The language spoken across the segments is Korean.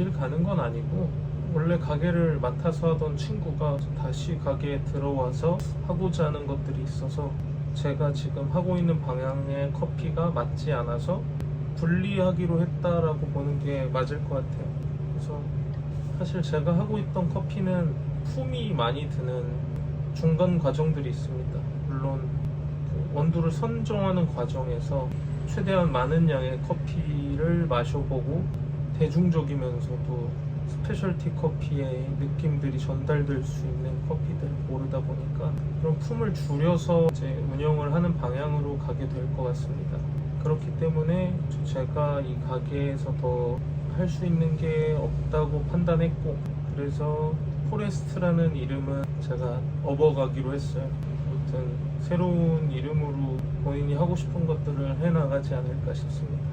어딜 가는 건 아니고, 원래 가게를 맡아서 하던 친구가 다시 가게에 들어와서 하고자 하는 것들이 있어서 제가 지금 하고 있는 방향의 커피가 맞지 않아서 분리하기로 했다라고 보는 게 맞을 것 같아요. 그래서 사실 제가 하고 있던 커피는 품이 많이 드는 중간 과정들이 있습니다. 물론 그 원두를 선정하는 과정에서 최대한 많은 양의 커피를 마셔보고 대중적이면서도 스페셜티 커피의 느낌들이 전달될 수 있는 커피들을 고르다 보니까 그런 품을 줄여서 이제 운영을 하는 방향으로 가게 될 것 같습니다. 그렇기 때문에 제가 이 가게에서 더 할 수 있는 게 없다고 판단했고, 그래서 포레스트라는 이름은 제가 업어가기로 했어요. 아무튼 새로운 이름으로 본인이 하고 싶은 것들을 해나가지 않을까 싶습니다.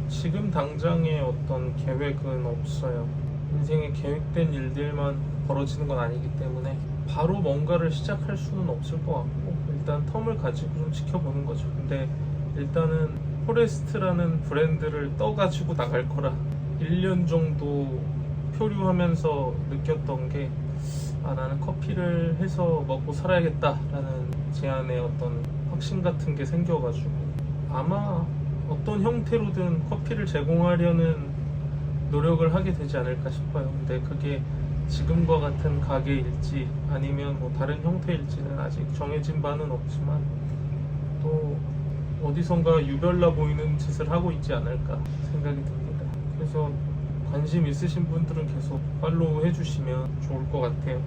지금 당장의 어떤 계획은 없어요. 인생에 계획된 일들만 벌어지는 건 아니기 때문에 바로 뭔가를 시작할 수는 없을 것 같고, 일단 텀을 가지고 좀 지켜보는 거죠. 근데 일단은 포레스트라는 브랜드를 떠가지고 나갈 거라 1년 정도 표류하면서 느꼈던 게, 나는 커피를 해서 먹고 살아야겠다라는 제 안에 어떤 확신 같은 게 생겨가지고 아마 어떤 형태로든 커피를 제공하려는 노력을 하게 되지 않을까 싶어요. 근데 그게 지금과 같은 가게일지 아니면 뭐 다른 형태일지는 아직 정해진 바는 없지만, 또 어디선가 유별나 보이는 짓을 하고 있지 않을까 생각이 듭니다. 그래서 관심 있으신 분들은 계속 팔로우 해주시면 좋을 것 같아요.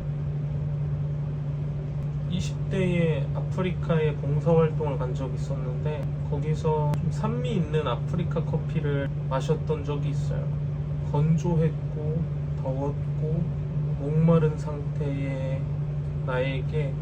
20대에 아프리카에 봉사활동을 간 적이 있었는데, 거기서 좀 산미 있는 아프리카 커피를 마셨던 적이 있어요. 건조했고 더웠고 목마른 상태의 나에게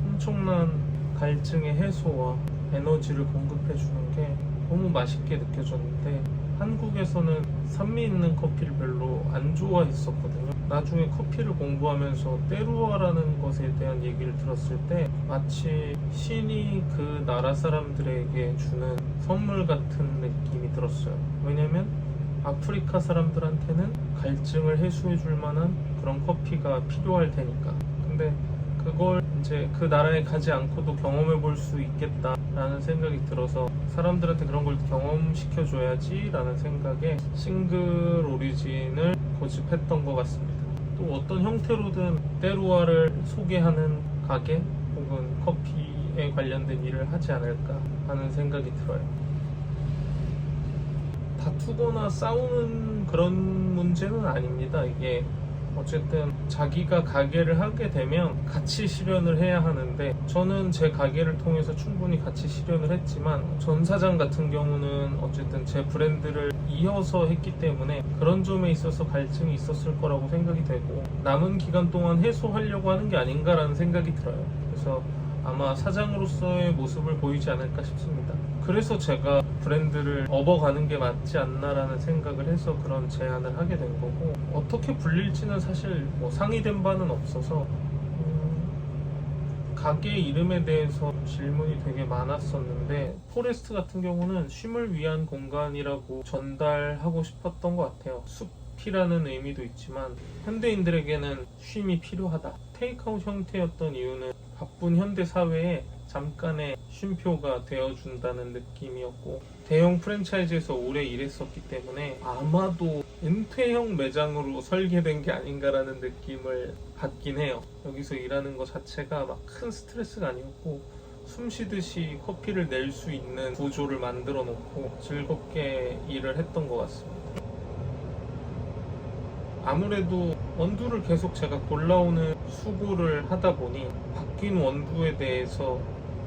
엄청난 갈증의 해소와 에너지를 공급해주는 게 너무 맛있게 느껴졌는데, 한국에서는 산미 있는 커피를 별로 안 좋아했었거든요. 나중에 커피를 공부하면서 때루아라는 것에 대한 얘기를 들었을 때 마치 신이 그 나라 사람들에게 주는 선물 같은 느낌이 들었어요. 왜냐면 아프리카 사람들한테는 갈증을 해소해 줄 만한 그런 커피가 필요할 테니까. 근데 그걸 이제 그 나라에 가지 않고도 경험해 볼 수 있겠다라는 생각이 들어서 사람들한테 그런 걸 경험시켜 줘야지 라는 생각에 싱글 오리진을 고집했던 것 같습니다. 또 어떤 형태로든 때루아를 소개하는 가게 혹은 커피에 관련된 일을 하지 않을까 하는 생각이 들어요. 다투거나 싸우는 그런 문제는 아닙니다. 이게 어쨌든 자기가 가게를 하게 되면 같이 실현을 해야 하는데, 저는 제 가게를 통해서 충분히 같이 실현을 했지만 전 사장 같은 경우는 어쨌든 제 브랜드를 이어서 했기 때문에 그런 점에 있어서 갈증이 있었을 거라고 생각이 되고, 남은 기간 동안 해소하려고 하는 게 아닌가라는 생각이 들어요. 그래서 아마 사장으로서의 모습을 보이지 않을까 싶습니다. 그래서 제가 브랜드를 업어가는 게 맞지 않나라는 생각을 해서 그런 제안을 하게 된 거고, 어떻게 불릴지는 사실 뭐 상의된 바는 없어서 가게 이름에 대해서 질문이 되게 많았었는데, 포레스트 같은 경우는 쉼을 위한 공간이라고 전달하고 싶었던 것 같아요. 숲이라는 의미도 있지만 현대인들에게는 쉼이 필요하다. 테이크아웃 형태였던 이유는 바쁜 현대 사회에 잠깐의 쉼표가 되어준다는 느낌이었고, 대형 프랜차이즈에서 오래 일했었기 때문에 아마도 은퇴형 매장으로 설계된 게 아닌가라는 느낌을 받긴 해요. 여기서 일하는 것 자체가 막 큰 스트레스가 아니었고, 숨 쉬듯이 커피를 낼 수 있는 구조를 만들어 놓고 즐겁게 일을 했던 것 같습니다. 아무래도 원두를 계속 제가 골라오는 수고를 하다 보니 바뀐 원두에 대해서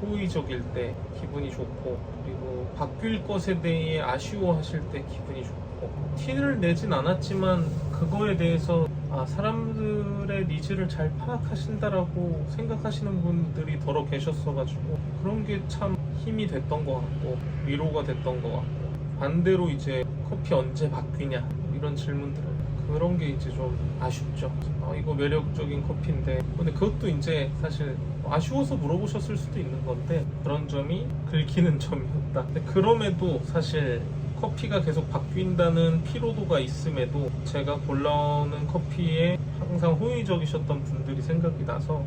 호의적일 때 기분이 좋고, 그리고 바뀔 것에 대해 아쉬워하실 때 기분이 좋고, 티를 내진 않았지만 그거에 대해서 사람들의 니즈를 잘 파악하신다라고 생각하시는 분들이 더러 계셨어가지고 그런 게 참 힘이 됐던 것 같고 위로가 됐던 것 같고, 반대로 이제 커피 언제 바뀌냐 이런 질문들은 그런 게 이제 좀 아쉽죠. 이거 매력적인 커피인데, 근데 그것도 이제 사실 아쉬워서 물어보셨을 수도 있는 건데 그런 점이 긁히는 점이었다. 근데 그럼에도 사실 커피가 계속 바뀐다는 피로도가 있음에도 제가 골라오는 커피에 항상 호의적이셨던 분들이 생각이 나서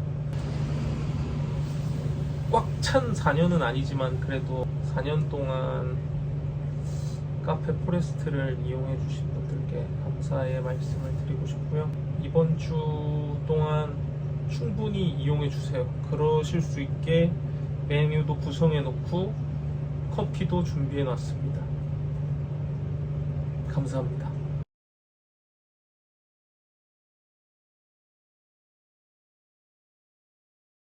꽉 찬 4년은 아니지만 그래도 4년 동안 카페 포레스트를 이용해 주신 분들께 감사의 말씀을 드리고 싶고요. 이번 주 동안 충분히 이용해 주세요. 그러실 수 있게 메뉴도 구성해 놓고 커피도 준비해 놨습니다. 감사합니다.